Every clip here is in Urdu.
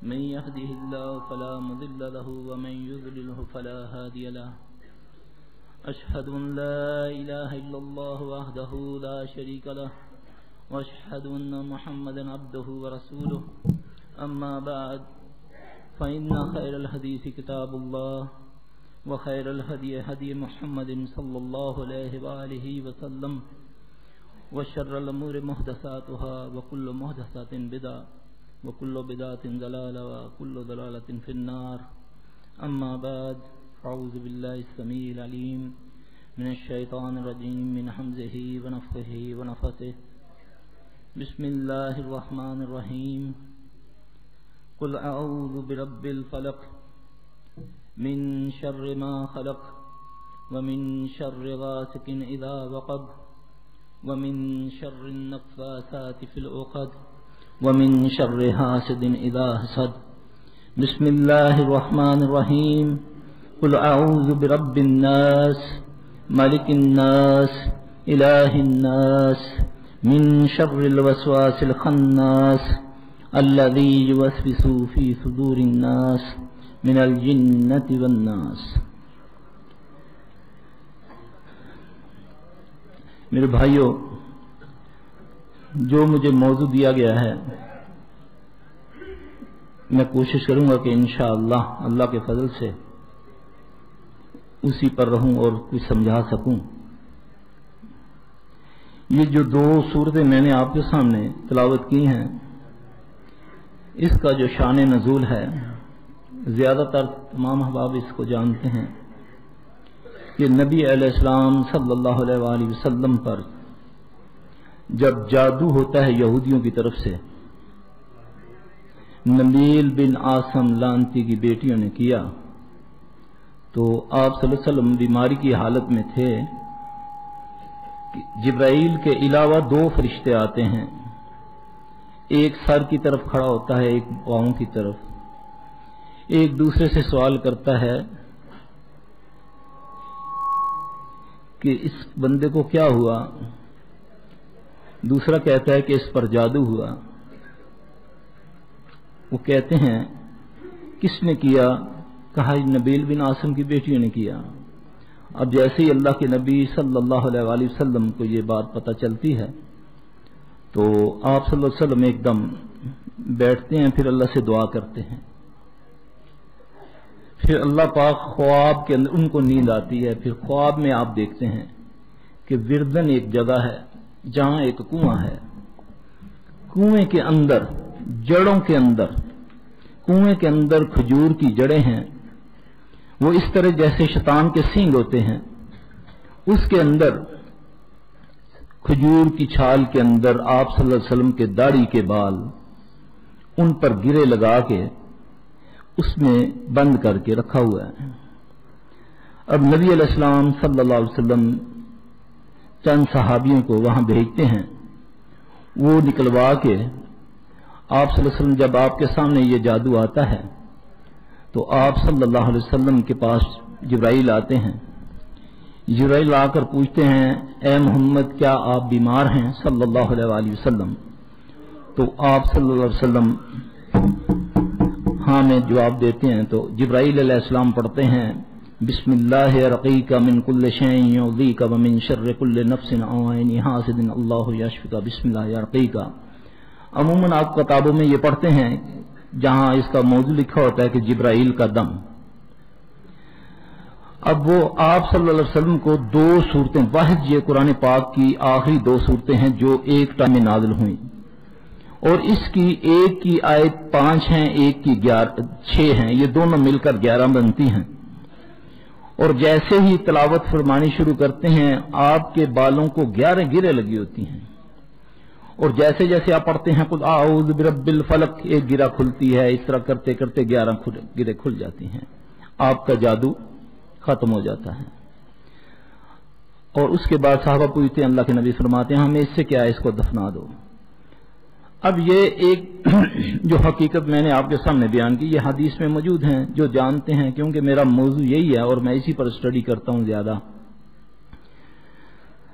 من يهده الله فلا مضل له ومن يضلله فلا هادي له أشهد أن لا إله إلا الله وحده لا شريك له وأشهد أن محمدا عبده ورسوله أما بعد فإن خير الحديث كتاب الله وخير الهدي هدي محمد صلى الله عليه وآله وسلم وشر الأمور محدثاتها وكل محدثة بدعة وكل بدعة ضلالة وكل ضلالة في النار أما بعد أعوذ بالله السميع العليم من الشيطان الرجيم من همزه ونفخه ونفثه بسم الله الرحمن الرحيم قل أعوذ برب الفلق من شر ما خلق ومن شر غاسق إذا وقب ومن شر النفاثات في العقد ومن شر حاسد إذا حسد بسم الله الرحمن الرحيم قل أعوذ برب الناس ملك الناس إله الناس من شر الوسواس الخناس الذي يوسوس في صدور الناس من الجنة والناس. میرے بھائیوں، جو مجھے موضوع دیا گیا ہے میں کوشش کروں گا کہ انشاءاللہ اللہ کے فضل سے اسی پر رہوں اور کچھ سمجھا سکوں. یہ جو دو صورتیں میں نے آپ کے سامنے تلاوت کی ہیں، اس کا جو شان نزول ہے، زیادہ تر تمام احباب اس کو جانتے ہیں کہ نبی علیہ السلام صلی اللہ علیہ وآلہ وسلم پر جب جادو ہوتا ہے یہودیوں کی طرف سے، نبیل بن عاصم لعنتی کی بیٹیوں نے کیا، تو آپ صلی اللہ علیہ وسلم بیماری کی حالت میں تھے. جبرائیل کے علاوہ دو فرشتے آتے ہیں، ایک سر کی طرف کھڑا ہوتا ہے، ایک پاؤں کی طرف، ایک دوسرے سے سوال کرتا ہے کہ اس بندے کو کیا ہوا، دوسرا کہتا ہے کہ اس پر جادو ہوا. وہ کہتے ہیں کس نے کیا؟ کہا نبیل بن عاصم کی بیٹیوں نے کیا. اب جیسے ہی اللہ کے نبی صلی اللہ علیہ وآلہ وسلم کو یہ بات پتہ چلتی ہے تو آپ صلی اللہ علیہ وسلم ایک دم بیٹھتے ہیں، پھر اللہ سے دعا کرتے ہیں. پھر اللہ پاک خواب کے اندر ان کو نیند آتی ہے، پھر خواب میں آپ دیکھتے ہیں کہ وردن ایک جگہ ہے جہاں ایک کنواں ہے، کنویں کے اندر، جڑوں کے اندر، کنویں کے اندر کھجور کی جڑیں ہیں، وہ اس طرح جیسے شیطان کے سینگ ہوتے ہیں، اس کے اندر کھجور کی چھال کے اندر آپ صلی اللہ علیہ وسلم کے داڑھی کے بال، ان پر گرے لگا کے اس میں بند کر کے رکھا ہوا ہے. اب نبی علیہ السلام صلی اللہ علیہ وسلم چند صحابیوں کو وہاں بھیجتے ہیں، وہ نکلوا کے آپ صلی اللہ علیہ وسلم جب آپ کے سامنے یہ جادو آتا ہے تو آپ صلی اللہ علیہ وسلم کے پاس جبرائیل آتے ہیں. جبرائیل آ کر پوچھتے ہیں اے محمد کیا آپ بیمار ہیں صلی اللہ علیہ وآلہ وسلم؟ تو آپ صلی اللہ علیہ وسلم ہاں میں جواب دیتے ہیں. تو جبرائیل علیہ السلام پڑھتے ہیں بسم اللہ رقیک من کل شیء یؤذیک ومن شر کل نفس عین حاسد اللہ یشفیک بسم اللہ رقیک. عموماً آپ کتابوں میں یہ پڑھتے ہیں جہاں اس کا موضوع لکھا ہوتا ہے کہ جبرائیل کا دم. اب وہ آپ صلی اللہ علیہ وسلم کو دو صورتیں، واحد یہ قرآن پاک کی آخری دو صورتیں ہیں جو ایک ٹائم میں نازل ہوئیں، اور اس کی ایک کی آیت 5 ہیں، ایک کی 6 ہیں، یہ دونوں مل کر 11 بنتی ہیں. اور جیسے ہی تلاوت فرمانی شروع کرتے ہیں آپ کے بالوں کو 11 گرے لگی ہوتی ہیں، اور جیسے جیسے آپ پڑھتے ہیں قل اعوذ برب الفلق، ایک گرہ کھلتی ہے، اس طرح کرتے کرتے 11 گرے کھل جاتی ہیں، آپ کا جادو ختم ہو جاتا ہے. اور اس کے بعد صحابہ پوچھتے ہیں، اللہ کے نبی فرماتے ہیں ہمیں اس سے کیا ہے، اس کو دفنا دو. اب یہ ایک جو حقیقت میں نے آپ کے سامنے بیان کی، یہ حدیث میں موجود ہیں، جو جانتے ہیں، کیونکہ میرا موضوع یہی ہے اور میں اسی پر اسٹڈی کرتا ہوں زیادہ.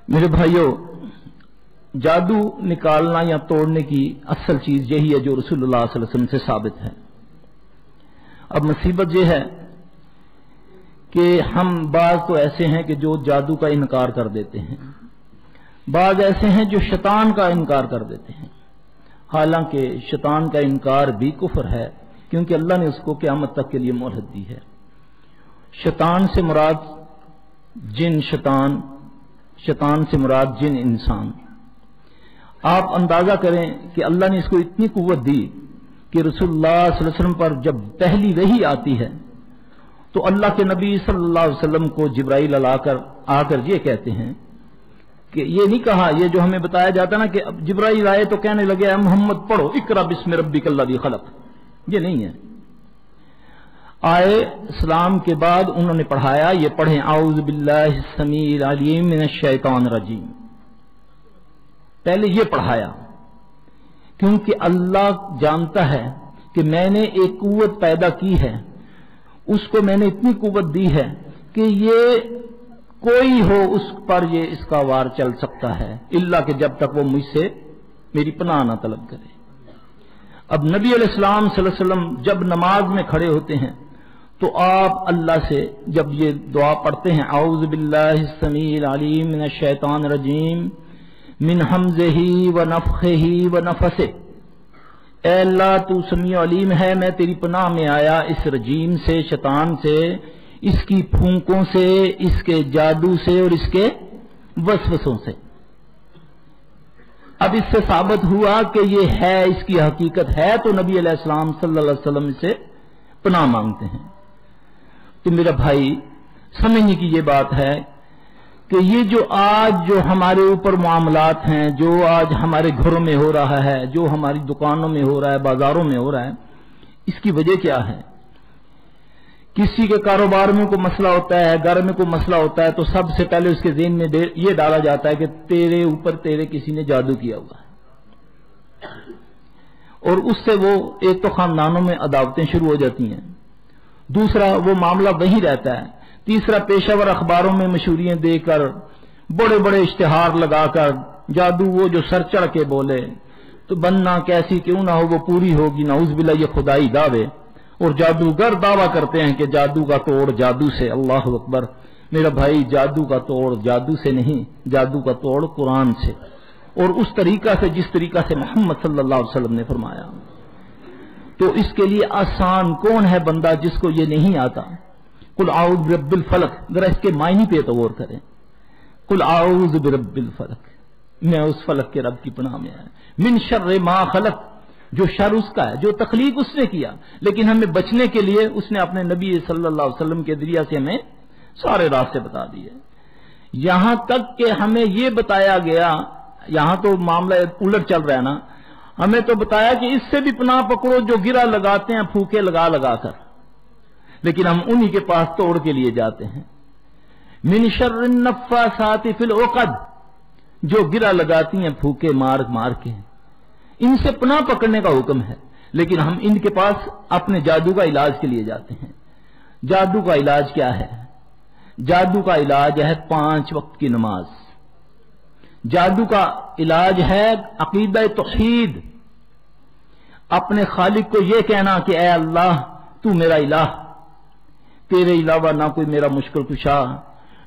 میرے بھائیوں، جادو نکالنا یا توڑنے کی اصل چیز یہی ہے جو رسول اللہ صلی اللہ علیہ وسلم سے ثابت ہے. اب مصیبت یہ ہے کہ ہم بعض تو ایسے ہیں کہ جو جادو کا انکار کر دیتے ہیں، بعض ایسے ہیں جو شیطان کا انکار کر دیتے ہیں، حالانکہ شیطان کا انکار بھی کفر ہے، کیونکہ اللہ نے اس کو قیامت تک کے لیے مہلت دی ہے۔ شیطان سے مراد جن شیطان، شیطان سے مراد جن انسان۔ آپ اندازہ کریں کہ اللہ نے اس کو اتنی قوت دی کہ رسول اللہ صلی اللہ علیہ وسلم پر جب پہلی وحی آتی ہے تو اللہ کے نبی صلی اللہ علیہ وسلم کو جبرائیل آ کر یہ کہتے ہیں کہ یہ نہیں کہا، یہ جو ہمیں بتایا جاتا نا کہ جبرائیل آئے تو کہنے لگے اے محمد پڑھو اقرا بسم ربک الذی خلق، یہ نہیں ہے۔ آئے اسلام کے بعد انہوں نے پڑھایا، یہ پڑھیں اعوذ باللہ السمیع العلیم من الشیطان الرجیم، پہلے یہ پڑھایا، کیونکہ اللہ جانتا ہے کہ میں نے ایک قوت پیدا کی ہے، اس کو میں نے اتنی قوت دی ہے کہ یہ کوئی ہو اس پر یہ اس کا وار چل سکتا ہے، الا کہ جب تک وہ مجھ سے میری پناہ نہ طلب کرے۔ اب نبی علیہ السلام صلی اللہ علیہ وسلم جب نماز میں کھڑے ہوتے ہیں تو آپ اللہ سے جب یہ دعا پڑھتے ہیں اعوذ باللہ السمیع العلیم من الشیطان الرجیم من حمزہ ونفخہ ونفثہ، اے اللہ تو سمیع علیم ہے، میں تیری پناہ میں آیا اس رجیم سے، شیطان سے، اس کی پھونکوں سے، اس کے جادو سے اور اس کے وسوسوں سے۔ اب اس سے ثابت ہوا کہ یہ ہے، اس کی حقیقت ہے، تو نبی علیہ السلام صلی اللہ علیہ وسلم سے پناہ مانگتے ہیں۔ تو میرا بھائی سمجھنے کی یہ بات ہے کہ یہ جو ہمارے اوپر معاملات ہیں، جو آج ہمارے گھروں میں ہو رہا ہے، جو ہماری دکانوں میں ہو رہا ہے، بازاروں میں ہو رہا ہے، اس کی وجہ کیا ہے؟ کسی کے کاروبار میں کوئی مسئلہ ہوتا ہے، گھر میں کوئی مسئلہ ہوتا ہے تو سب سے پہلے اس کے ذہن میں یہ ڈالا جاتا ہے کہ تیرے اوپر کسی نے جادو کیا ہوا ہے، اور اس سے وہ ایک تو خاندانوں میں عداوتیں شروع ہو جاتی ہیں، دوسرا وہ معاملہ وہی رہتا ہے، تیسرا پیشہ ور اخباروں میں مشہوریاں دے کر، بڑے بڑے اشتہار لگا کر جادو وہ جو سر چڑھ کے بولے تو بننا کیسی کیوں نہ ہو وہ پوری ہوگی، نعوذ باللہ یہ خدائی دعوے، اور جادوگر دعویٰ کرتے ہیں کہ جادو کا توڑ جادو سے۔ اللہ اکبر، میرا بھائی جادو کا توڑ جادو سے نہیں، جادو کا توڑ قرآن سے، اور اس طریقہ سے جس طریقہ سے محمد صلی اللہ علیہ وسلم نے فرمایا۔ تو اس کے لیے آسان کون ہے بندہ جس کو یہ نہیں آتا؟ قل اعوذ برب الفلق، ذرا اس کے معنی پہ تو غور کریں، قل اعوذ برب الفلق، میں اس فلق کے رب کی پناہ میں آیا، من شر ما خلق، جو شر اس کا ہے، جو تخلیق اس نے کیا، لیکن ہمیں بچنے کے لیے اس نے اپنے نبی صلی اللہ علیہ وسلم کے ذریعہ سے ہمیں سارے راستے بتا دیے، یہاں تک کہ ہمیں یہ بتایا گیا، یہاں تو معاملہ الٹ چل رہا ہے نا، ہمیں تو بتایا کہ اس سے بھی پناہ پکڑو جو گرا لگاتے ہیں پھوکے لگا لگا کر، لیکن ہم انہی کے پاس توڑ کے لیے جاتے ہیں۔ من شر النفاثات فی العقد، جو گرا لگاتی ہیں پھوکے مار مار کے، ان سے پناہ پکڑنے کا حکم ہے، لیکن ہم ان کے پاس اپنے جادو کا علاج کے لیے جاتے ہیں۔ جادو کا علاج کیا ہے؟ جادو کا علاج ہے 5 وقت کی نماز، جادو کا علاج ہے عقیدہ توحید، اپنے خالق کو یہ کہنا کہ اے اللہ تو میرا الہ، تیرے علاوہ نہ کوئی میرا مشکل کشا،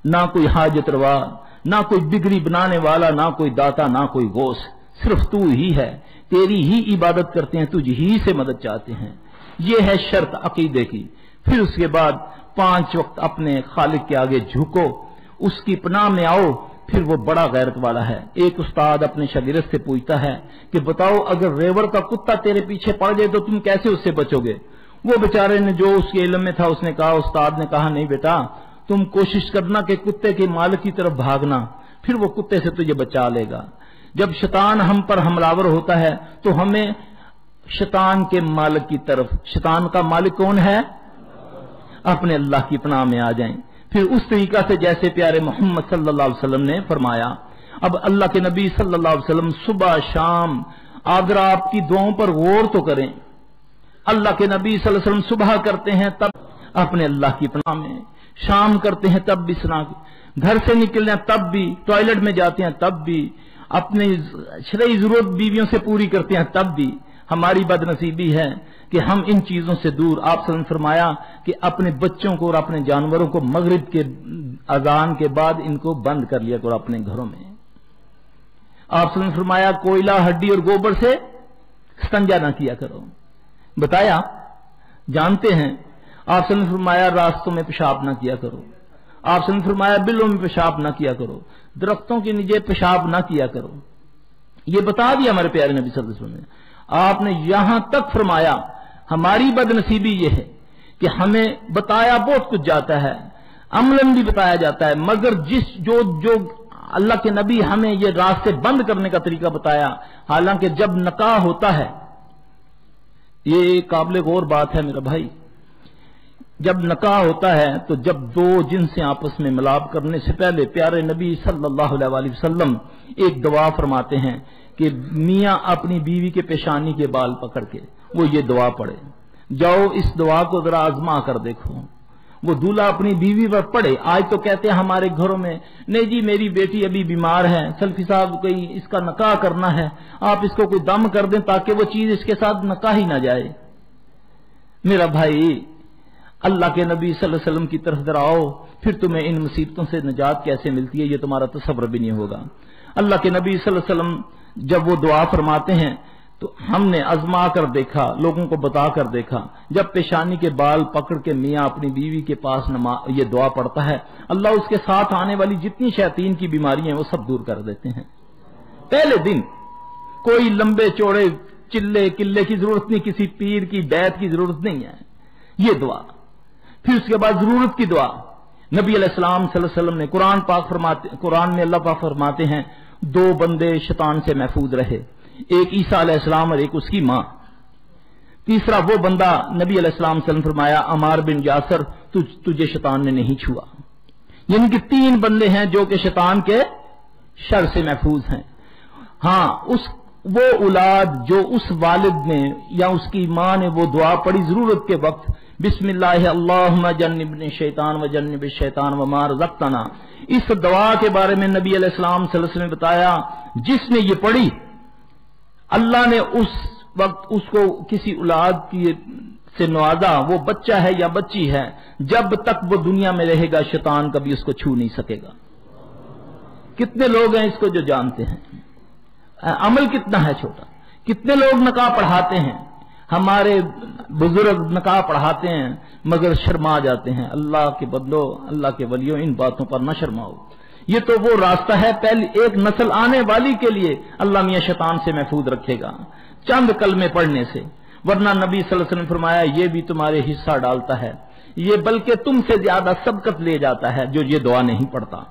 نہ کوئی حاجت روا، نہ کوئی بگڑی بنانے والا، نہ کوئی داتا، نہ کوئی غوث، صرف تو ہی ہے، تیری ہی عبادت کرتے ہیں، تجھ ہی سے مدد چاہتے ہیں، یہ ہے شرط عقیدے کی۔ پھر اس کے بعد 5 وقت اپنے خالق کے آگے جھکو، اس کی پناہ میں آؤ، پھر وہ بڑا غیرت والا ہے۔ ایک استاد اپنے شاگرد سے پوچھتا ہے کہ بتاؤ اگر ریور کا کتا تیرے پیچھے پڑ جائے تو تم کیسے اس سے بچو گے؟ وہ بیچارے نے جو اس کے علم میں تھا اس نے کہا، استاد نے کہا نہیں بیٹا تم کوشش کرنا کہ کتے کے مالک کی طرف بھاگنا، پھر وہ کتے سے تجھے بچا لے گا۔ جب شیطان ہم پر حملہ ہوتا ہے تو ہمیں شیطان کے مالک کی طرف، شیطان کا مالک کون ہے؟ اپنے اللہ کی پناہ میں آ جائیں، پھر اس طریقہ سے جیسے پیارے محمد صلی اللہ علیہ وسلم نے فرمایا۔ اب اللہ کے نبی صلی اللہ علیہ وسلم صبح شام، اگر آپ کی دعاؤں پر غور تو کریں، اللہ کے نبی صلی اللہ علیہ وسلم صبح کرتے ہیں تب اپنے اللہ کی پناہ میں، شام کرتے ہیں تب بھی سنا، گھر سے نکلتے ہیں تب بھی، ٹوائلٹ میں جاتے ہیں تب بھی، اپنی شرعی ضرورت بیویوں سے پوری کرتے ہیں تب بھی، ہماری بدنصیبی ہے کہ ہم ان چیزوں سے دور. آپ صلی اللہ علیہ وسلم نے فرمایا کہ اپنے بچوں کو اور اپنے جانوروں کو مغرب کے اذان کے بعد ان کو بند کر لیا کرو اپنے گھروں میں. آپ صلی اللہ علیہ وسلم نے فرمایا کوئلہ, ہڈی اور گوبر سے استنجا نہ کیا کرو. بتایا جانتے ہیں. آپ صلی اللہ علیہ وسلم نے فرمایا راستوں میں پیشاب نہ کیا کرو. آپ صلی اللہ علیہ وسلم نے فرمایا بلوں میں پیشاب نہ کیا کرو, درختوں کے نیچے پیشاب نہ کیا کرو. یہ بتا دیا ہمارے پیارے نبی صلی اللہ علیہ وسلم نے. آپ نے یہاں تک فرمایا ہماری بدنصیبی یہ ہے کہ ہمیں بتایا بہت کچھ جاتا ہے, عملاً بھی بتایا جاتا ہے, مگر جو اللہ کے نبی ہمیں یہ راستے بند کرنے کا طریقہ بتایا, حالانکہ جب نکاح ہوتا ہے, یہ قابل غور بات ہے میرا بھائی, جب نکاح ہوتا ہے تو جب دو جنسیں آپس میں ملاپ کرنے سے پہلے پیارے نبی صلی اللہ علیہ وسلم ایک دعا فرماتے ہیں کہ میاں اپنی بیوی کے پیشانی کے بال پکڑ کے وہ یہ دعا پڑھے. جاؤ اس دعا کو ذرا آزما کر دیکھو. وہ دولہا اپنی بیوی پر پڑھے. آج تو کہتے ہیں ہمارے گھروں میں نہیں جی میری بیٹی ابھی بیمار ہے, سلفی صاحب کوئی اس کا نکاح کرنا ہے, آپ اس کو کوئی دم کر دیں تاکہ وہ چیز اس کے ساتھ نکاح ہی نہ جائے. میرا بھائی اللہ کے نبی صلی اللہ علیہ وسلم کی طرف ذرا آؤ, پھر تمہیں ان مصیبتوں سے نجات کیسے ملتی ہے یہ تمہارا تصور بھی نہیں ہوگا. اللہ کے نبی صلی اللہ علیہ وسلم جب وہ دعا فرماتے ہیں تو ہم نے آزما کر دیکھا, لوگوں کو بتا کر دیکھا, جب پیشانی کے بال پکڑ کے میاں اپنی بیوی کے پاس یہ دعا پڑھتا ہے, اللہ اس کے ساتھ آنے والی جتنی شیاطین کی بیماریاں ہیں وہ سب دور کر دیتے ہیں. پہلے دن کوئی لمبے چوڑے چلے قلعے کی ضرورت نہیں, کسی پیر کی بیعت کی ضرورت نہیں ہے, یہ دعا. پھر اس کے بعد ضرورت کی دعا. نبی علیہ السلام صلی اللہ علیہ وسلم نے قرآن میں اللہ پاک فرماتے ہیں دو بندے شیطان سے محفوظ رہے, ایک عیسیٰ علیہ السلام اور ایک اس کی ماں. تیسرا وہ بندہ نبی علیہ السلام صلی اللہ علیہ وسلم نے فرمایا عمار بن یاسر تجھے شیطان نے نہیں چھوا. یعنی کہ تین بندے ہیں جو کہ شیطان کے شر سے محفوظ ہیں. ہاں وہ اولاد جو اس والد نے یا اس کی ماں نے وہ دعا پڑھی ضرورت کے وقت, بسم اللہ اللہم جنبنی الشیطان و جنب الشیطان وما رزقتنا, اس دعا کے بارے میں نبی علیہ السلام صلی اللہ علیہ وسلم نے بتایا جس نے یہ پڑھی اللہ نے اس وقت اس کو کسی اولاد سے نوازا, وہ بچہ ہے یا بچی ہے, جب تک وہ دنیا میں رہے گا شیطان کبھی اس کو چھو نہیں سکے گا. کتنے لوگ ہیں اس کو جو جانتے ہیں؟ عمل کتنا ہے چھوٹا. کتنے لوگ نکاح پڑھاتے ہیں, ہمارے بزرگ نکاح پڑھاتے ہیں مگر شرما جاتے ہیں. اللہ کے بدلو, اللہ کے ولیوں, ان باتوں پر نہ شرماؤ. یہ تو وہ راستہ ہے پہلی ایک نسل آنے والی کے لیے اللہ میاں شیطان سے محفوظ رکھے گا چند کلمے پڑھنے سے. ورنہ نبی صلی اللہ علیہ وسلم نے فرمایا یہ بھی تمہارے حصہ ڈالتا ہے, یہ بلکہ تم سے زیادہ سبقت لے جاتا ہے جو یہ دعا نہیں پڑھتا.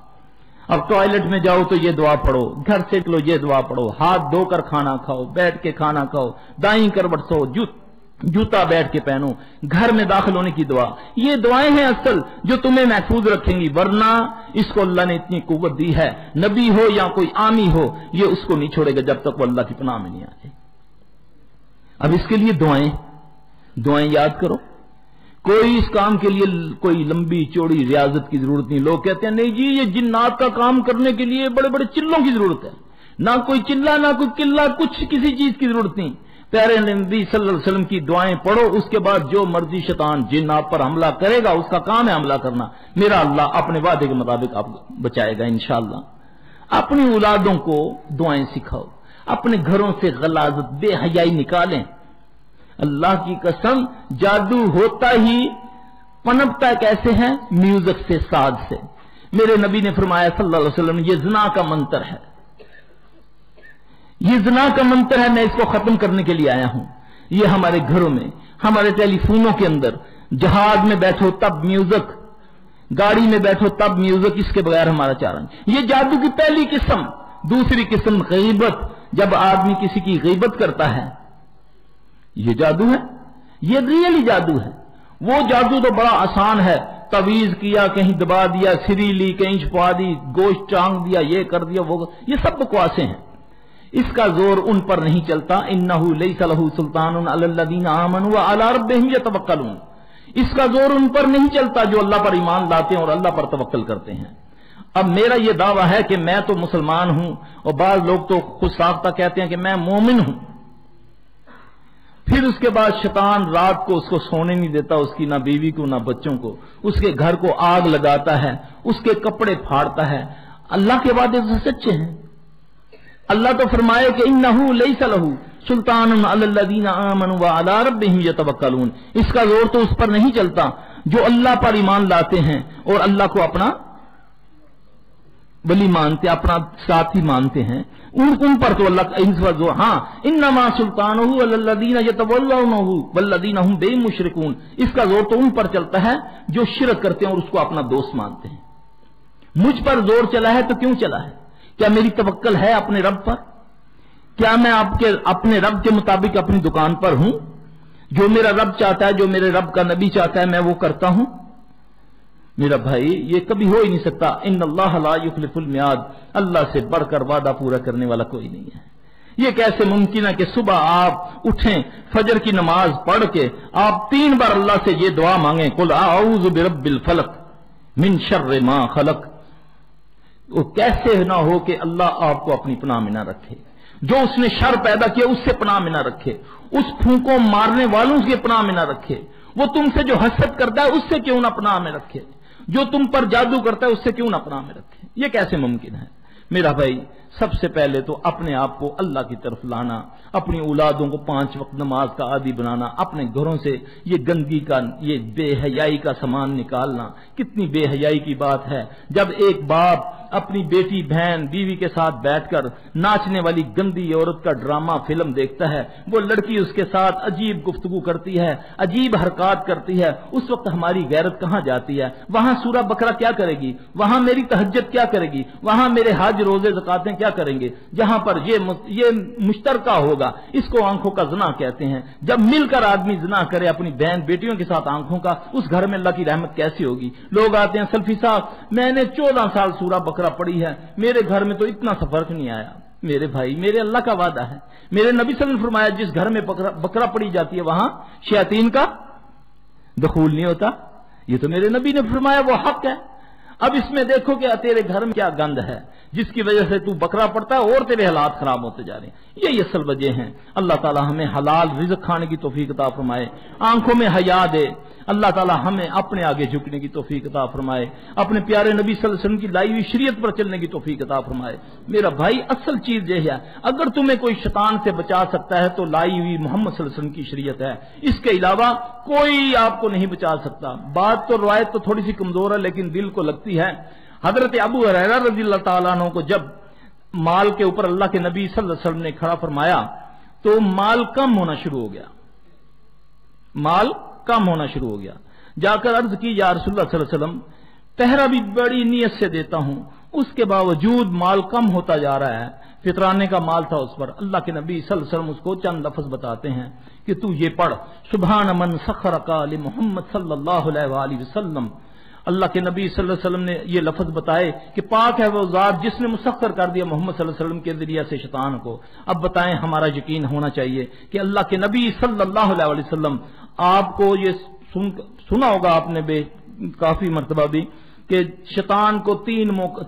اب ٹوائلٹ میں جاؤ تو یہ دعا پڑھو, گھر سے نکلو یہ دعا پڑھو, ہاتھ دھو کر کھانا کھاؤ, بیٹھ کے کھانا کھاؤ, دائیں کروٹ سو, جوتا بیٹھ کے پہنو, گھر میں داخل ہونے کی دعا. یہ دعائیں ہیں اصل جو تمہیں محفوظ رکھیں گی. ورنہ اس کو اللہ نے اتنی قوت دی ہے, نبی ہو یا کوئی عامی ہو یہ اس کو نہیں چھوڑے گا جب تک وہ اللہ کی پناہ میں نہیں آئے. اب اس کے لیے دعائیں یاد کرو. کوئی اس کام کے لیے کوئی لمبی چوڑی ریاضت کی ضرورت نہیں. لوگ کہتے ہیں نہیں جی یہ جنات کا کام کرنے کے لیے بڑے بڑے چلوں کی ضرورت ہے. نہ کوئی چلا نہ کوئی قلعہ, کچھ کسی چیز کی ضرورت نہیں. پیارے نبی صلی اللہ علیہ وسلم کی دعائیں پڑھو, اس کے بعد جو مرضی شیطان جن آپ پر حملہ کرے گا اس کا کام ہے حملہ کرنا. میرا اللہ اپنے وعدے کے مطابق آپ بچائے گا انشاءاللہ. اپنی اولادوں کو دعائیں سکھاؤ, اپنے گھروں سے غلاظت بے حیائی نکالیں. اللہ کی قسم جادو ہوتا ہی پنپتا کیسے ہے؟ میوزک سے, ساز سے. میرے نبی نے فرمایا صلی اللہ علیہ وسلم یہ زنا کا منتر ہے, یہ زنا کا منتر ہے, میں اس کو ختم کرنے کے لیے آیا ہوں. یہ ہمارے گھروں میں, ہمارے ٹیلی فونوں کے اندر, جہاز میں بیٹھو تب میوزک, گاڑی میں بیٹھو تب میوزک, اس کے بغیر ہمارا چارن. یہ جادو کی پہلی قسم. دوسری قسم غیبت, جب آدمی کسی کی غیبت کرتا ہے یہ جادو ہے, یہ ریئلی جادو ہے. وہ جادو تو بڑا آسان ہے, تعویذ کیا, کہیں دبا دیا, سری لی, کہیں چھپا دی, گوشت ٹانگ دیا, یہ کر دیا, وہ, یہ سب بکواسیں ہیں. اس کا زور ان پر نہیں چلتا. انہ لیس لہ سلطان علی الذین آمنوا وعلی ربہم یتوکلون. اس کا زور ان پر نہیں چلتا جو اللہ پر ایمان لاتے ہیں اور اللہ پر توکل کرتے ہیں. اب میرا یہ دعویٰ ہے کہ میں تو مسلمان ہوں, اور بعض لوگ تو خود ساختہ کہتے ہیں کہ میں مومن ہوں. پھر اس کے بعد شیطان رات کو اس کو سونے نہیں دیتا، اس کی نہ بیوی کو نہ بچوں کو، اس کے گھر کو آگ لگاتا ہے، اس کے کپڑے پھاڑتا ہے۔ اللہ کے وعدے تو سچے ہیں۔ اللہ تو فرمائے کہ انہ لیس لہ سلطان علی الذین آمنوا وعلی ربہم یتوکلون، اس کا زور تو اس پر نہیں چلتا جو اللہ پر ایمان لاتے ہیں اور اللہ کو اپنا ولی مانتے، اپنا ساتھی مانتے ہیں، ان پر تو اللہ کا زور۔ ہاں انما سلطانہ علی الذین یتولونہ والذین هم بہ مشرکون، اس کا زور تو ان پر چلتا ہے جو شرک کرتے ہیں اور اس کو اپنا دوست مانتے ہیں۔ مجھ پر زور چلا ہے تو کیوں چلا ہے؟ کیا میری توکل ہے اپنے رب پر؟ کیا میں اپنے رب کے مطابق اپنی دکان پر ہوں؟ جو میرا رب چاہتا ہے، جو میرے رب کا نبی چاہتا ہے، میں وہ کرتا ہوں؟ میرا بھائی یہ کبھی ہو ہی نہیں سکتا۔ ان اللہ لا یخلف المیعاد، اللہ سے بڑھ کر وعدہ پورا کرنے والا کوئی نہیں ہے۔ یہ کیسے ممکن ہے کہ صبح آپ اٹھیں، فجر کی نماز پڑھ کے آپ 3 بار اللہ سے یہ دعا مانگیں، قل اعوذ برب الفلق من شر ما خلق؟ وہ کیسے نہ ہو کہ اللہ آپ کو اپنی پناہ میں نہ رکھے، جو اس نے شر پیدا کیا اس سے پناہ میں نہ رکھے، اس پھونکوں مارنے والوں سے پناہ میں نہ رکھے، وہ تم سے جو حسد کرتا ہے اس سے کیوں نہ پناہ میں رکھے، جو تم پر جادو کرتا ہے اس سے کیوں نہ پناہ میں رکھے؟ یہ کیسے ممکن ہے؟ میرا بھائی سب سے پہلے تو اپنے آپ کو اللہ کی طرف لانا، اپنی اولادوں کو 5 وقت نماز کا عادی بنانا، اپنے گھروں سے یہ گندگی کا، یہ بے حیائی کا سامان نکالنا۔ کتنی بے حیائی کی بات ہے جب ایک باپ اپنی بیٹی، بہن، بیوی کے ساتھ بیٹھ کر ناچنے والی گندی عورت کا ڈرامہ فلم دیکھتا ہے، وہ لڑکی اس کے ساتھ عجیب گفتگو کرتی ہے، عجیب حرکات کرتی ہے، اس وقت ہماری غیرت کہاں جاتی ہے؟ وہاں سورہ بقرہ کیا کرے گی؟ وہاں میری تہجد کیا کرے گی؟ وہاں میرے حج، روزے، زکاتیں کیا کریں گے؟ جہاں پر یہ مشترکہ ہوگا، اس کو آنکھوں کا زنا کہتے ہیں۔ جب مل کر آدمی زنا کرے اپنی بہن بیٹیوں کے ساتھ آنکھوں کا، اس گھر میں اللہ کی رحمت کیسی ہوگی؟ لوگ آتے ہیں، سلفی صاحب میں نے 14 سال سورہ بقرہ پڑھی ہے، میرے گھر میں تو اتنا سا فرق نہیں آیا۔ میرے بھائی میرے اللہ کا وعدہ ہے، میرے نبی صلی اللہ علیہ وسلم نے فرمایا جس گھر میں بقرہ پڑھی جاتی ہے وہاں شیاطین کا دخول نہیں ہوتا۔ یہ تو میرے نبی نے فرمایا، وہ حق ہے۔ اب اس میں دیکھو کہ تیرے گھر میں کیا گند ہے جس کی وجہ سے تو بکرا پڑتا ہے اور تیرے حالات خراب ہوتے جا رہے ہیں۔ یہی اصل وجہ ہیں۔ اللہ تعالی ہمیں حلال رزق کھانے کی توفیق عطا فرمائے، آنکھوں میں حیا دے۔ اللہ تعالی ہمیں اپنے آگے جھکنے کی توفیق عطا فرمائے، اپنے پیارے نبی صلی اللہ علیہ وسلم کی لائی ہوئی شریعت پر چلنے کی توفیق عطا فرمائے۔ میرا بھائی اصل چیز یہ ہے، اگر تمہیں کوئی شیطان سے بچا سکتا ہے تو لائی ہوئی محمد صلی اللہ علیہ وسلم کی شریعت ہے، اس کے علاوہ کوئی آپ کو نہیں بچا سکتا۔ بات تو روایت تو تھوڑی سی کمزور ہے لیکن دل کو لگتی ہے۔ حضرت ابو ہریرہ رضی اللہ تعالیٰ عنہ کو جب مال کے اوپر اللہ کے نبی صلی اللہ علیہ وسلم نے کھڑا فرمایا تو مال کم ہونا شروع ہو گیا، مال کم ہونا شروع ہو گیا۔ جا کر عرض کی یا رسول اللہ صلی اللہ علیہ وسلم، پہرا بھی بڑی نیت سے دیتا ہوں، اس کے باوجود مال کم ہوتا جا رہا ہے۔ فطرانے کا مال تھا اس پر۔ اللہ کے نبی صلی اللہ علیہ وسلم اس کو چند لفظ بتاتے ہیں کہ تو یہ پڑھ، سبحان من سخرک لمحمد صلی اللہ علیہ وآلہ وسلم۔ اللہ کے نبی صلی اللہ علیہ وسلم نے یہ لفظ بتائے کہ پاک ہے وہ ذات جس نے مسخر کر دیا محمد صلی اللہ علیہ وسلم کے ذریعے سے شیطان کو۔ اب بتائیں، ہمارا یقین ہونا چاہیے کہ اللہ کے نبی صلی اللہ علیہ وسلم، آپ کو یہ سنا ہوگا آپ نے کافی مرتبہ بھی کہ شیطان کو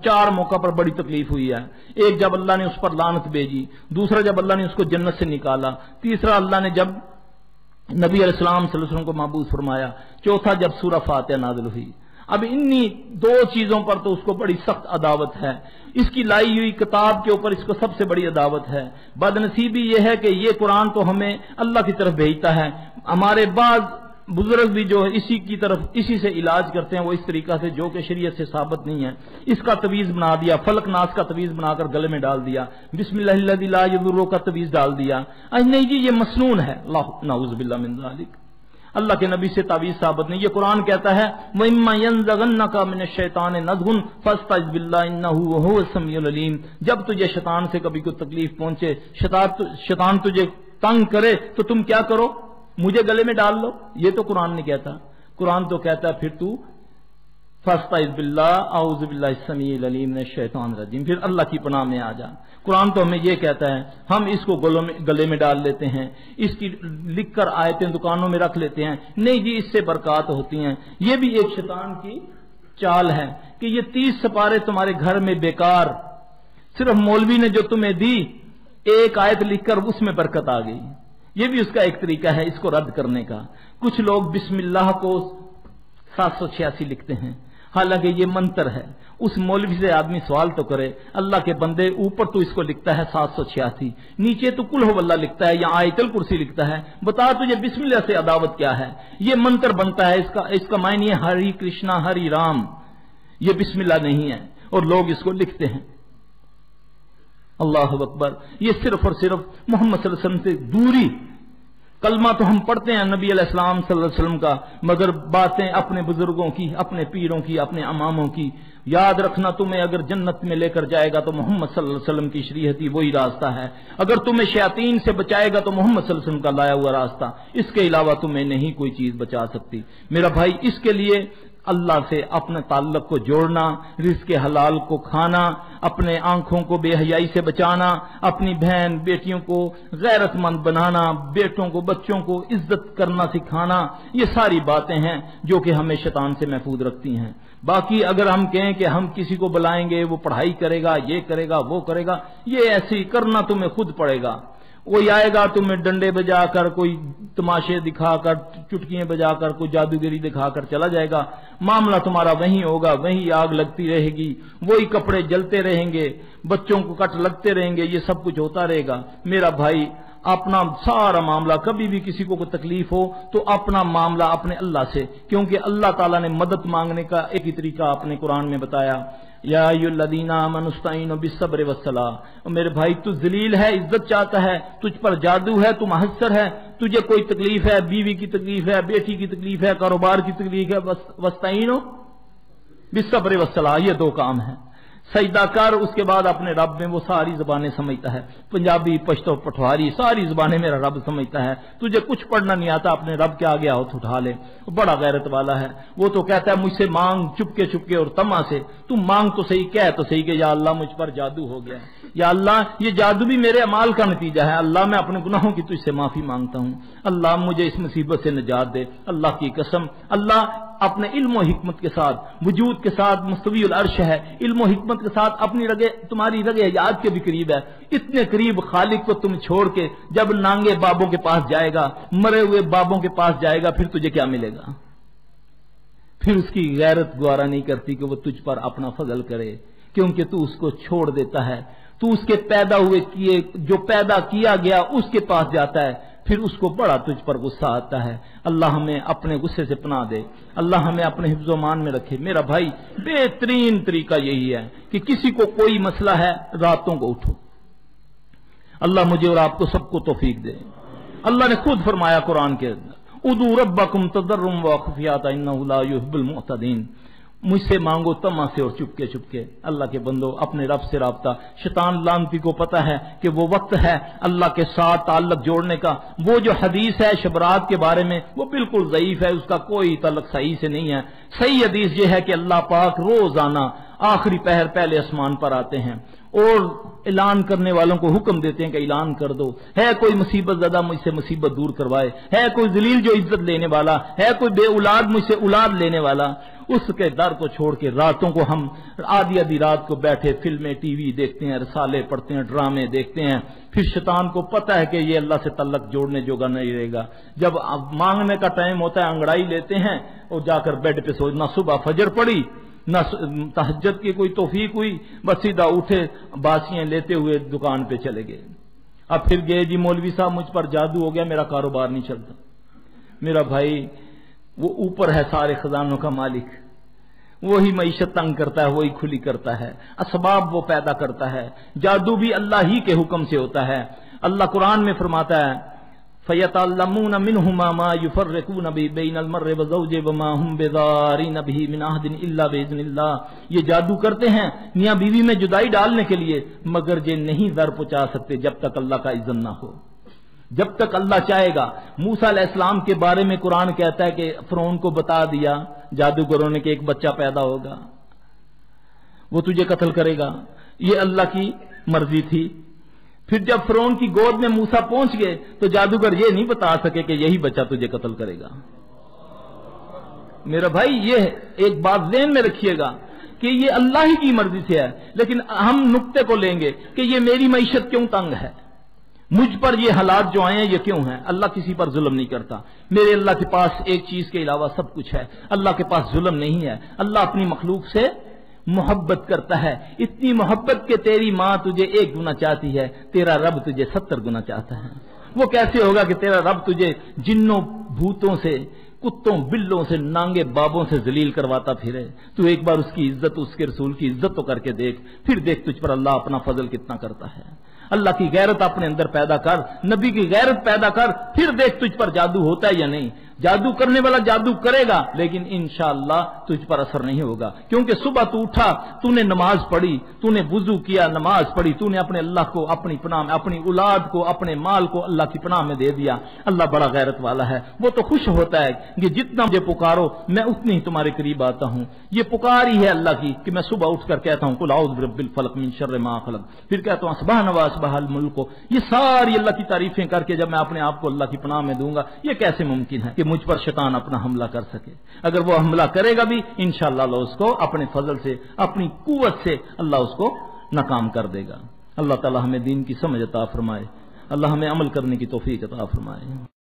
4 موقع پر بڑی تکلیف ہوئی ہے۔ ایک جب اللہ نے اس پر لعنت بھیجی، دوسرا جب اللہ نے اس کو جنت سے نکالا، تیسرا اللہ نے جب نبی علیہ السلام صلی اللہ علیہ وسلم کو محبوس فرمایا، چوتھا جب سورہ فاتحہ نازل ہوئی۔ اب انہی 2 چیزوں پر تو اس کو بڑی سخت عداوت ہے، اس کی لائی ہوئی کتاب کے اوپر اس کو سب سے بڑی عداوت ہے۔ بدنصیبی یہ ہے کہ یہ قرآن تو ہمیں اللہ کی طرف بھیجتا ہے، ہمارے بعض بزرگ بھی جو اسی سے علاج کرتے ہیں، وہ اس طریقہ سے جو کہ شریعت سے ثابت نہیں ہے، اس کا تعویذ بنا دیا، فلک ناس کا تعویذ بنا کر گلے میں ڈال دیا، بسم اللہ الذی لا یضر کا تعویذ ڈال دیا۔ نہیں جی یہ مسنون ہے، نعوذ باللہ من ذلک۔ اللہ کے نبی سے تعویذ ثابت نہیں۔ یہ قرآن کہتا ہے وَإِمَّا يَنزَغَنَّكَ مِنَ الشَّيْطَانِ نَزْغٌ فَاسْتَعِذْ بِاللَّهِ إِنَّهُ وَهُوَ السَّمِيعُ الْعَلِيمُ۔ جب تجھے شیطان سے کبھی کوئی تکلیف پہنچے، شیطان تجھے تنگ کرے تو تم کیا کرو؟ مجھے گلے میں ڈال لو۔ یہ تو قرآن نہیں کہتا، قرآن تو کہتا ہے پھر تو فاستعذ باللہ اعوذ باللہ السمیع العلیم من الشیطان الرجیم، پھر اللہ کی پناہ میں آ جا۔ قرآن تو ہمیں یہ کہتا ہے، ہم اس کو گلے میں ڈال لیتے ہیں، اس کی لکھ کر آیتیں دکانوں میں رکھ لیتے ہیں۔ نہیں جی اس سے برکات ہوتی ہیں۔ یہ بھی ایک شیطان کی چال ہے کہ یہ 30 سپارے تمہارے گھر میں بیکار، صرف مولوی نے جو تمہیں دی، ایک آیت لکھ کر اس میں برکت آ گئی، یہ بھی اس کا ایک طریقہ ہے اس کو رد کرنے کا۔ کچھ لوگ بسم اللہ کو 786 لکھتے ہیں، حالانکہ یہ منتر ہے۔ اس مولوی سے آدمی سوال تو کرے، اللہ کے بندے اوپر تو اس کو لکھتا ہے 786، نیچے تو قل ہو اللہ لکھتا ہے یا آیت الکرسی لکھتا ہے، بتا تجھے بسم اللہ سے عداوت کیا ہے؟ یہ منتر بنتا ہے، اس کا معنی ہے ہری کرشنا ہری رام، یہ بسم اللہ نہیں ہے، اور لوگ اس کو لکھتے ہیں۔ اللہ اکبر، یہ صرف اور صرف محمد صلی اللہ علیہ وسلم سے دوری۔ کلمہ تو ہم پڑھتے ہیں نبی علیہ السلام صلی اللہ علیہ وسلم کا، مگر باتیں اپنے بزرگوں کی، اپنے پیروں کی، اپنے اماموں کی۔ یاد رکھنا، تمہیں اگر جنت میں لے کر جائے گا تو محمد صلی اللہ علیہ وسلم کی شریعت ہی وہی راستہ ہے، اگر تمہیں شیاطین سے بچائے گا تو محمد صلی اللہ علیہ وسلم کا لایا ہوا راستہ، اس کے علاوہ تمہیں نہیں کوئی چیز بچا سکتی۔ میرا بھائی، اس کے لیے اللہ سے اپنے تعلق کو جوڑنا، رزق حلال کو کھانا، اپنے آنکھوں کو بے حیائی سے بچانا، اپنی بہن بیٹیوں کو غیرت مند بنانا، بیٹوں کو بچوں کو عزت کرنا سکھانا، یہ ساری باتیں ہیں جو کہ ہمیں شیطان سے محفوظ رکھتی ہیں۔ باقی اگر ہم کہیں کہ ہم کسی کو بلائیں گے، وہ پڑھائی کرے گا، یہ کرے گا، وہ کرے گا، یہ ایسے ہی کرنا تمہیں خود پڑے گا۔ کوئی آئے گا تمہیں ڈنڈے بجا کر، کوئی تماشے دکھا کر، چٹکیاں بجا کر، کوئی جادوگری دکھا کر چلا جائے گا، معاملہ تمہارا وہیں ہوگا، وہیں آگ لگتی رہے گی، وہی کپڑے جلتے رہیں گے، بچوں کو کٹ لگتے رہیں گے، یہ سب کچھ ہوتا رہے گا۔ میرا بھائی، اپنا سارا معاملہ، کبھی بھی کسی کو کوئی تکلیف ہو تو اپنا معاملہ اپنے اللہ سے، کیونکہ اللہ تعالیٰ نے مدد مانگنے کا ایک ہی طریقہ اپنے قرآن میں بتایا، یا ایھا الذین آمنوا استعینوا بالصبر والصلاۃ۔ میرے بھائی، تو ذلیل ہے، عزت چاہتا ہے، تجھ پر جادو ہے، تو محسر ہے، تجھے کوئی تکلیف ہے، بیوی کی تکلیف ہے، بیٹی کی تکلیف ہے، کاروبار کی تکلیف ہے، واستعینوا بالصبر والصلاۃ، یہ دو کام ہیں۔ سجدہ کر، اس کے بعد اپنے رب میں، وہ ساری زبانیں سمجھتا ہے، پنجابی، پشتو، پٹھواری، ساری زبانیں میرا رب سمجھتا ہے۔ تجھے کچھ پڑھنا نہیں آتا، اپنے رب کے آگے ہاتھ اٹھا لے، بڑا غیرت والا ہے۔ وہ تو کہتا ہے مجھ سے مانگ چپکے چپکے اور تما سے، تم مانگ تو صحیح، کہہ تو صحیح کہ یا اللہ مجھ پر جادو ہو گیا ہے، یا اللہ یہ جادو بھی میرے اعمال کا نتیجہ ہے، اللہ میں اپنے گناہوں کی تجھ سے معافی مانگتا ہوں، اللہ مجھے اس مصیبت سے نجات دے۔ اللہ کی قسم، اللہ اپنے علم و حکمت کے ساتھ، وجود کے ساتھ مستوی العرش ہے، علم و حکمت کے ساتھ اپنی تمہاری رگ حیات کے بھی قریب ہے، اتنے قریب خالق کو تم چھوڑ کے جب نانگے بابوں کے پاس جائے گا، مرے ہوئے بابوں کے پاس جائے گا، پھر تجھے کیا ملے گا؟ پھر اس کی غیرت گوارا نہیں کرتی کہ وہ تجھ پر اپنا فضل کرے، کیونکہ تو اس کو چھوڑ دیتا ہے، تو اس کے پیدا ہوئے کیے، جو پیدا کیا گیا اس کے پاس جاتا ہے، پھر اس کو بڑا تجھ پر غصہ آتا ہے۔ اللہ ہمیں اپنے غصے سے پناہ دے، اللہ ہمیں اپنے حفظ و امان میں رکھے۔ میرا بھائی، بہترین طریقہ یہی ہے کہ کسی کو کوئی مسئلہ ہے، راتوں کو اٹھو۔ اللہ مجھے اور آپ کو سب کو توفیق دے۔ اللہ نے خود فرمایا قرآن کے اندر، ادعوا ربکم تضرعا وخفیۃ انہ لا یحب المعتدین، مجھ سے مانگو تما سے اور چپکے چپکے۔ اللہ کے بندو، اپنے رب سے رابطہ، شیطان لعنتی کو پتہ ہے کہ وہ وقت ہے اللہ کے ساتھ تعلق جوڑنے کا۔ وہ جو حدیث ہے شبرات کے بارے میں، وہ بالکل ضعیف ہے، اس کا کوئی تعلق صحیح سے نہیں ہے۔ صحیح حدیث یہ ہے کہ اللہ پاک روزانہ آخری پہر پہلے آسمان پر آتے ہیں اور اعلان کرنے والوں کو حکم دیتے ہیں کہ اعلان کر دو، ہے کوئی مصیبت زدہ مجھ سے مصیبت دور کروائے، ہے کوئی ذلیل جو عزت لینے والا، ہے کوئی بے اولاد مجھ سے اولاد لینے والا۔ اس کے در کو چھوڑ کے راتوں کو ہم آدھی آدھی رات کو بیٹھے فلمیں ٹی وی دیکھتے ہیں، رسالے پڑھتے ہیں، ڈرامے دیکھتے ہیں، پھر شیطان کو پتہ ہے کہ یہ اللہ سے تعلق جوڑنے جوگا نہیں رہے گا۔ جب مانگنے کا ٹائم ہوتا ہے انگڑائی لیتے ہیں اور جا کر بیڈ پہ سو، نہ صبح فجر پڑی نہ تہجد کی کوئی توفیق ہوئی، بس سیدھا اٹھے باسیاں لیتے ہوئے دکان پہ چلے گئے۔ اب پھر گئے جی مولوی صاحب مجھ پر جادو ہو گیا، میرا کاروبار نہیں چلتا۔ میرا بھائی، وہ اوپر ہے سارے خزانوں کا مالک، وہی معیشت تنگ کرتا ہے، وہی کھلی کرتا ہے، اسباب وہ پیدا کرتا ہے، جادو بھی اللہ ہی کے حکم سے ہوتا ہے۔ اللہ قرآن میں فرماتا ہے فَيَتَعَلَّمُونَ مِنْهُمَا مَا يُفَرِّقُونَ بَيْنَ الْمَرْءِ وَزَوْجِهِ وَمَا هُمْ بِضَارِّينَ بِهِ مِنْ أَحَدٍ إِلَّا بِإِذْنِ اللَّهِ، یہ جادو کرتے ہیں میاں بیوی میں جدائی ڈالنے کے لیے، مگر یہ نہیں ضرر پہنچا سکتے جب تک اللہ کا اذن نہ ہو، جب تک اللہ چاہے گا۔ موسیٰ علیہ السلام کے بارے میں قرآن کہتا ہے کہ فرعون کو بتا دیا جادوگروں نے کہ ایک بچہ پیدا ہوگا، وہ تجھے قتل کرے گا، یہ اللہ کی مرضی تھی۔ پھر جب فرعون کی گود میں موسیٰ پہنچ گئے تو جادوگر یہ نہیں بتا سکے کہ یہی بچہ تجھے قتل کرے گا۔ میرا بھائی، یہ ایک بات ذہن میں رکھیے گا کہ یہ اللہ ہی کی مرضی سے ہے، لیکن ہم نقطے کو لیں گے کہ یہ میری معیشت کیوں تنگ ہے، مجھ پر یہ حالات جو آئے ہیں یہ کیوں ہیں؟ اللہ کسی پر ظلم نہیں کرتا. میرے اللہ کے پاس ایک چیز کے علاوہ سب کچھ ہے. اللہ کے پاس ظلم نہیں ہے. اللہ اپنی مخلوق سے محبت کرتا ہے، اتنی محبت کہ تیری ماں تجھے 1 گنا چاہتی ہے، تیرا رب تجھے 70 گنا چاہتا ہے. وہ کیسے ہوگا کہ تیرا رب تجھے جنوں بھوتوں سے، کتوں بلوں سے، نانگے بابوں سے ذلیل کرواتا پھرے؟ تو ایک بار اس کی عزت، اس کے رسول کی عزت تو کر کے دیکھ، پھر دیکھ تجھ پر اللہ اپنا فضل کتنا کرتا ہے. اللہ کی غیرت اپنے اندر پیدا کر، نبی کی غیرت پیدا کر، پھر دیکھ تجھ پر جادو ہوتا ہے یا نہیں. جادو کرنے والا جادو کرے گا لیکن انشاءاللہ تجھ پر اثر نہیں ہوگا، کیونکہ صبح تو اٹھا، تو نے نماز پڑھی، تو نے وضو کیا، نماز پڑھی، تو نے اپنے اللہ کو اپنی پناہ میں، اپنی اولاد کو، اپنے مال کو اللہ کی پناہ میں دے دیا. اللہ بڑا غیرت والا ہے، وہ تو خوش ہوتا ہے کہ جتنا مجھے پکارو میں اتنی ہی تمہارے قریب آتا ہوں. یہ پکار ہی ہے اللہ کی کہ میں صبح اٹھ کر کہتا ہوں قل اعوذ برب الفلق من شر ما خلق، پھر کہتا ہوں سبحان و اصبح الملک. یہ ساری اللہ کی تعریفیں کر کے جب میں اپنے آپ کو اللہ کی پناہ میں دوں گا، یہ کیسے ممکن ہے کہ مجھ پر شیطان اپنا حملہ کر سکے؟ اگر وہ حملہ کرے گا بھی انشاءاللہ اللہ اس کو اپنے فضل سے، اپنی قوت سے اللہ اس کو ناکام کر دے گا. اللہ تعالی ہمیں دین کی سمجھ عطا فرمائے، اللہ ہمیں عمل کرنے کی توفیق عطا فرمائے.